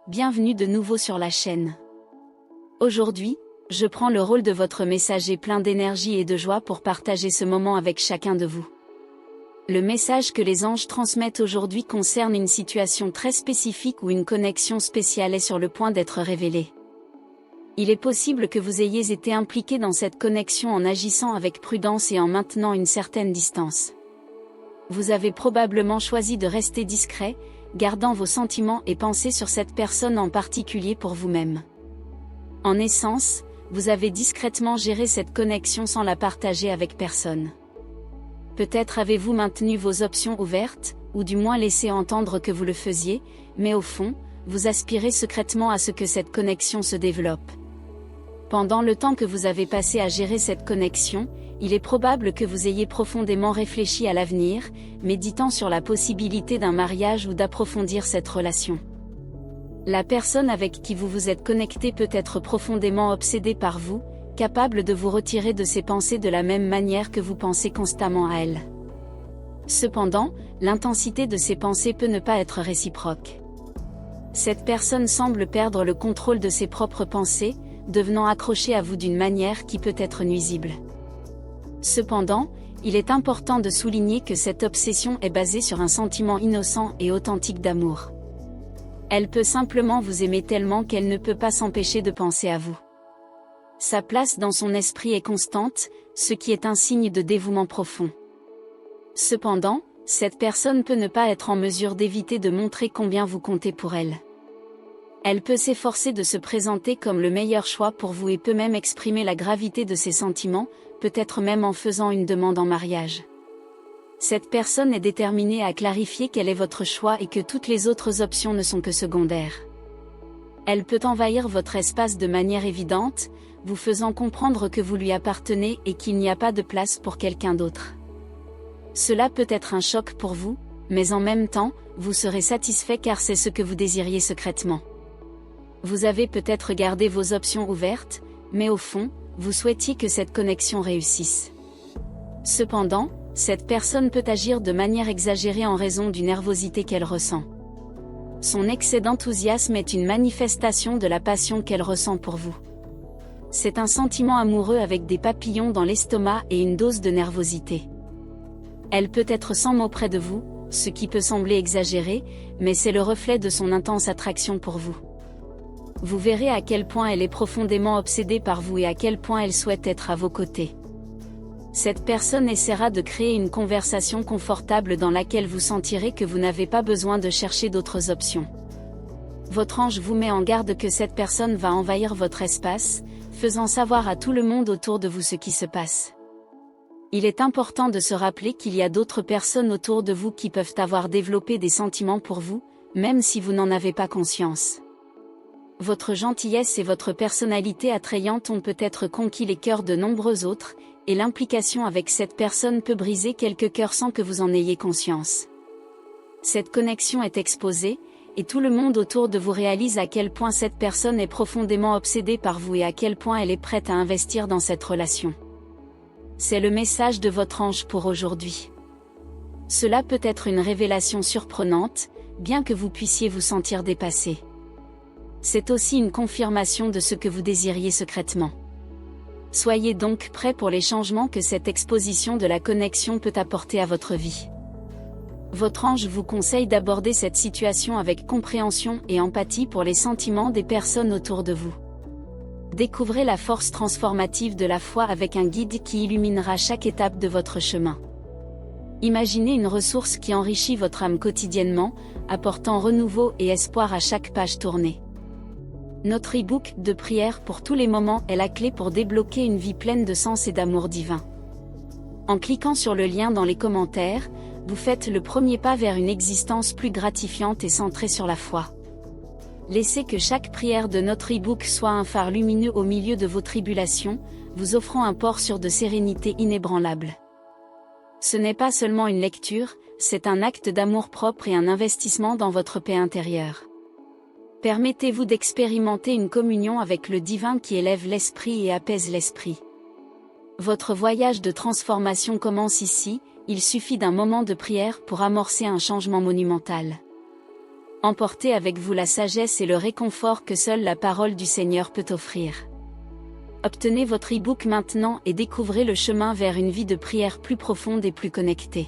Bienvenue de nouveau sur la chaîne. Aujourd'hui, je prends le rôle de votre messager plein d'énergie et de joie pour partager ce moment avec chacun de vous. Le message que les anges transmettent aujourd'hui concerne une situation très spécifique où une connexion spéciale est sur le point d'être révélée. Il est possible que vous ayez été impliqué dans cette connexion en agissant avec prudence et en maintenant une certaine distance. Vous avez probablement choisi de rester discret, gardant vos sentiments et pensées sur cette personne en particulier pour vous-même. En essence, vous avez discrètement géré cette connexion sans la partager avec personne. Peut-être avez-vous maintenu vos options ouvertes, ou du moins laissé entendre que vous le faisiez, mais au fond, vous aspirez secrètement à ce que cette connexion se développe. Pendant le temps que vous avez passé à gérer cette connexion, il est probable que vous ayez profondément réfléchi à l'avenir, méditant sur la possibilité d'un mariage ou d'approfondir cette relation. La personne avec qui vous vous êtes connecté peut être profondément obsédée par vous, capable de vous retirer de ses pensées de la même manière que vous pensez constamment à elle. Cependant, l'intensité de ses pensées peut ne pas être réciproque. Cette personne semble perdre le contrôle de ses propres pensées, devenant accrochée à vous d'une manière qui peut être nuisible. Cependant, il est important de souligner que cette obsession est basée sur un sentiment innocent et authentique d'amour. Elle peut simplement vous aimer tellement qu'elle ne peut pas s'empêcher de penser à vous. Sa place dans son esprit est constante, ce qui est un signe de dévouement profond. Cependant, cette personne peut ne pas être en mesure d'éviter de montrer combien vous comptez pour elle. Elle peut s'efforcer de se présenter comme le meilleur choix pour vous et peut même exprimer la gravité de ses sentiments, peut-être même en faisant une demande en mariage. Cette personne est déterminée à clarifier quel est votre choix et que toutes les autres options ne sont que secondaires. Elle peut envahir votre espace de manière évidente, vous faisant comprendre que vous lui appartenez et qu'il n'y a pas de place pour quelqu'un d'autre. Cela peut être un choc pour vous, mais en même temps, vous serez satisfait car c'est ce que vous désiriez secrètement. Vous avez peut-être gardé vos options ouvertes, mais au fond, vous souhaitiez que cette connexion réussisse. Cependant, cette personne peut agir de manière exagérée en raison du nervosité qu'elle ressent. Son excès d'enthousiasme est une manifestation de la passion qu'elle ressent pour vous. C'est un sentiment amoureux avec des papillons dans l'estomac et une dose de nervosité. Elle peut être sans mots près de vous, ce qui peut sembler exagéré, mais c'est le reflet de son intense attraction pour vous. Vous verrez à quel point elle est profondément obsédée par vous et à quel point elle souhaite être à vos côtés. Cette personne essaiera de créer une conversation confortable dans laquelle vous sentirez que vous n'avez pas besoin de chercher d'autres options. Votre ange vous met en garde que cette personne va envahir votre espace, faisant savoir à tout le monde autour de vous ce qui se passe. Il est important de se rappeler qu'il y a d'autres personnes autour de vous qui peuvent avoir développé des sentiments pour vous, même si vous n'en avez pas conscience. Votre gentillesse et votre personnalité attrayante ont peut-être conquis les cœurs de nombreux autres, et l'implication avec cette personne peut briser quelques cœurs sans que vous en ayez conscience. Cette connexion est exposée, et tout le monde autour de vous réalise à quel point cette personne est profondément obsédée par vous et à quel point elle est prête à investir dans cette relation. C'est le message de votre ange pour aujourd'hui. Cela peut être une révélation surprenante, bien que vous puissiez vous sentir dépassé. C'est aussi une confirmation de ce que vous désiriez secrètement. Soyez donc prêts pour les changements que cette exposition de la connexion peut apporter à votre vie. Votre ange vous conseille d'aborder cette situation avec compréhension et empathie pour les sentiments des personnes autour de vous. Découvrez la force transformative de la foi avec un guide qui illuminera chaque étape de votre chemin. Imaginez une ressource qui enrichit votre âme quotidiennement, apportant renouveau et espoir à chaque page tournée. Notre e-book de prière pour tous les moments est la clé pour débloquer une vie pleine de sens et d'amour divin. En cliquant sur le lien dans les commentaires, vous faites le premier pas vers une existence plus gratifiante et centrée sur la foi. Laissez que chaque prière de notre e-book soit un phare lumineux au milieu de vos tribulations, vous offrant un port sûr de sérénité inébranlable. Ce n'est pas seulement une lecture, c'est un acte d'amour-propre et un investissement dans votre paix intérieure. Permettez-vous d'expérimenter une communion avec le divin qui élève l'esprit et apaise l'esprit. Votre voyage de transformation commence ici, il suffit d'un moment de prière pour amorcer un changement monumental. Emportez avec vous la sagesse et le réconfort que seule la parole du Seigneur peut offrir. Obtenez votre e-book maintenant et découvrez le chemin vers une vie de prière plus profonde et plus connectée.